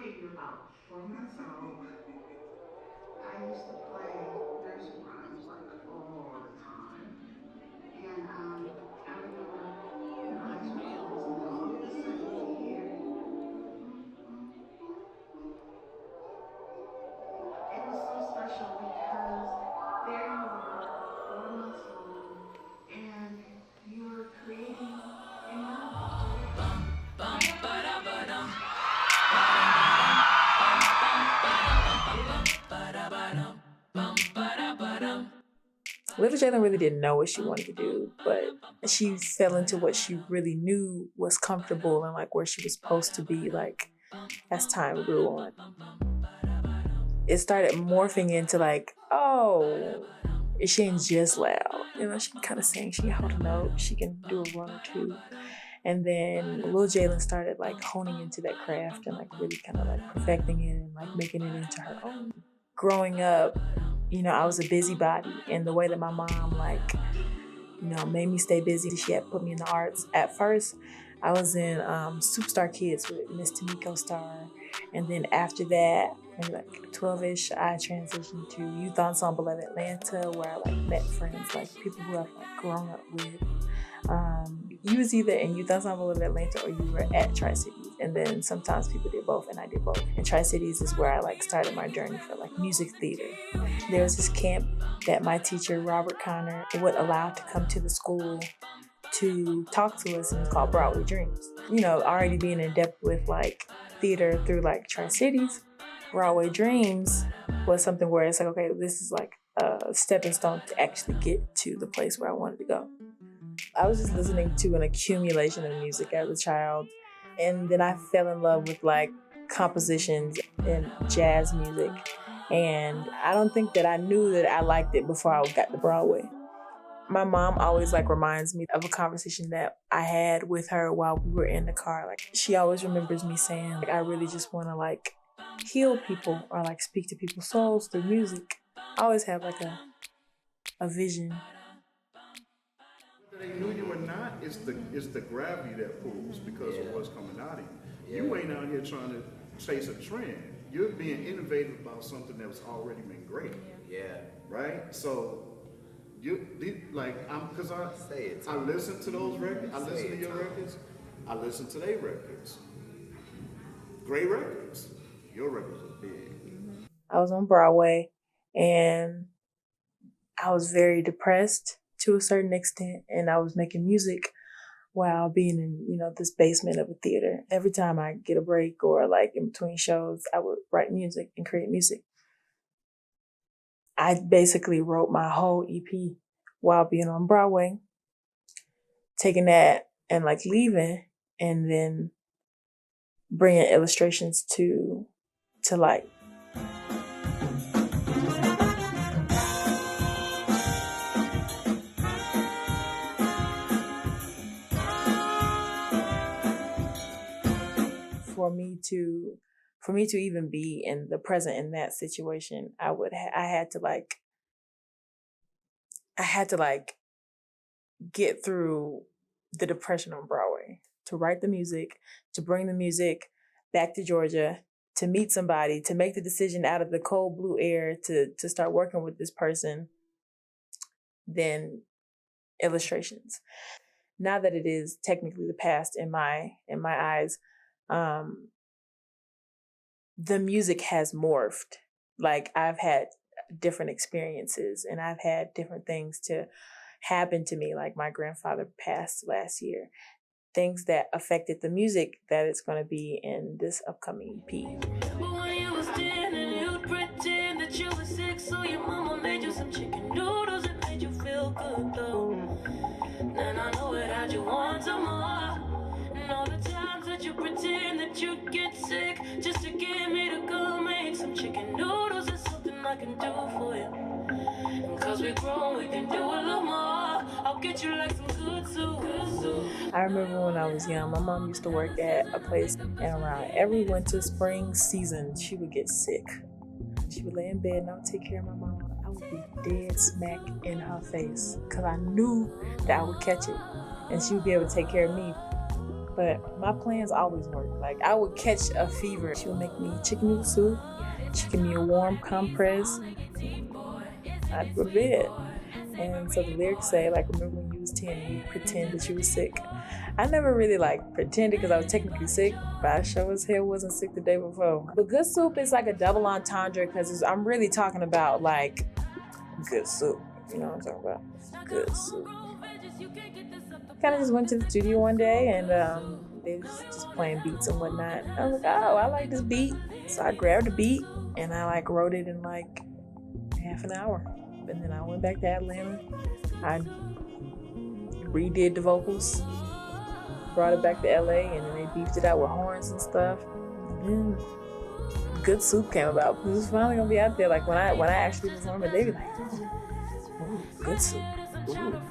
Okay, you're about 4 months old. I used to play nursery rhymes like all the time. And I remember, high school closing, and all of a sudden you hear, it was so special because there you are, 4 months old, and you're creating a melody for your baby. Little Jai'Len really didn't know what she wanted to do, but she fell into what she really knew was comfortable and like where she was supposed to be, like as time grew on. It started morphing into like, oh, she ain't just loud. She can kind of sing, she can hold a note, she can do a run or two. And then Lil Jai'Len started like honing into that craft and like really kind of like perfecting it and like making it into her own. Growing up, I was a busybody, and the way that my mom made me stay busy, she had put me in the arts. At first, I was in Superstar Kids with Miss Tamiko Star, and then after that, maybe like 12-ish, I transitioned to Youth Ensemble of Atlanta, where I like met friends, like people who I've like grown up with. You was either in Youth Ensemble of Atlanta or you were at Tri-Cities, and then sometimes people did both, and I did both. And Tri-Cities is where I like started my journey for like music theater. There was this camp that my teacher Robert Connor would allow to come to the school to talk to us, and it's called Broadway Dreams. Already being in depth with like theater through like Tri-Cities, Broadway Dreams was something where it's like, okay, this is like a stepping stone to actually get to the place where I wanted to go. I was just listening to an accumulation of music as a child, and then I fell in love with like compositions and jazz music, and I don't think that I knew that I liked it before I got to Broadway. My mom always like reminds me of a conversation that I had with her while we were in the car. Like, she always remembers me saying, like, I really just want to like heal people or like speak to people's souls through music. I always have like a vision. Whether they knew you or not, it's the gravity that pulls because of what's coming out of you. You ain't out here trying to chase a trend. You're being innovative about something that was already been great. Yeah. Right? So I listen to those records, I listen to your records, I listen to their records. Great records. Your records are big. I was on Broadway and I was very depressed to a certain extent, and I was making music while being in, this basement of a theater. Every time I get a break or like in between shows, I would write music and create music. I basically wrote my whole EP while being on Broadway, taking that and like leaving and then bringing illustrations to light. For me to even be in the present in that situation, I had to like get through the depression on Broadway, to write the music, to bring the music back to Georgia, to meet somebody, to make the decision out of the cold blue air to start working with this person, then illustrations. Now that it is technically the past in my eyes, the music has morphed. Like, I've had different experiences and I've had different things to happen to me. Like, my grandfather passed last year. Things that affected the music that is going to be in this upcoming EP. But when you was 10 and you'd pretend that you were sick, so your mama made you some chicken noodles and made you feel good though. Then I know it had you want some more. And all the times that you pretend that you'd get sick just to get me to go make some chicken noodles is something I can do for you. And cause we grown, we can do a little more. I'll get you like some good soup. I remember when I was young, my mom used to work at a place, and around every winter, spring season, she would get sick. She would lay in bed and I would take care of my mom. I would be dead smack in her face because I knew that I would catch it and she would be able to take care of me. But my plans always work. Like, I would catch a fever. She would make me chicken noodle soup. She give me a warm compress. I'd go to bed. And so the lyrics say, like, remember when you was 10 and you pretend that you was sick? I never really, like, pretended because I was technically sick, but I sure as hell wasn't sick the day before. But good soup is like a double entendre because I'm really talking about, like, good soup. You know what I'm talking about? Good soup. Kind of just went to the studio one day and they was just playing beats and whatnot. I was like, oh, I like this beat. So I grabbed the beat and I like wrote it in like half an hour. And then I went back to Atlanta. I redid the vocals, brought it back to LA, and then they beefed it out with horns and stuff. And then Good Soup came about. It was finally gonna be out there. Like when I actually performed it, they be like, ooh, Good Soup. Ooh.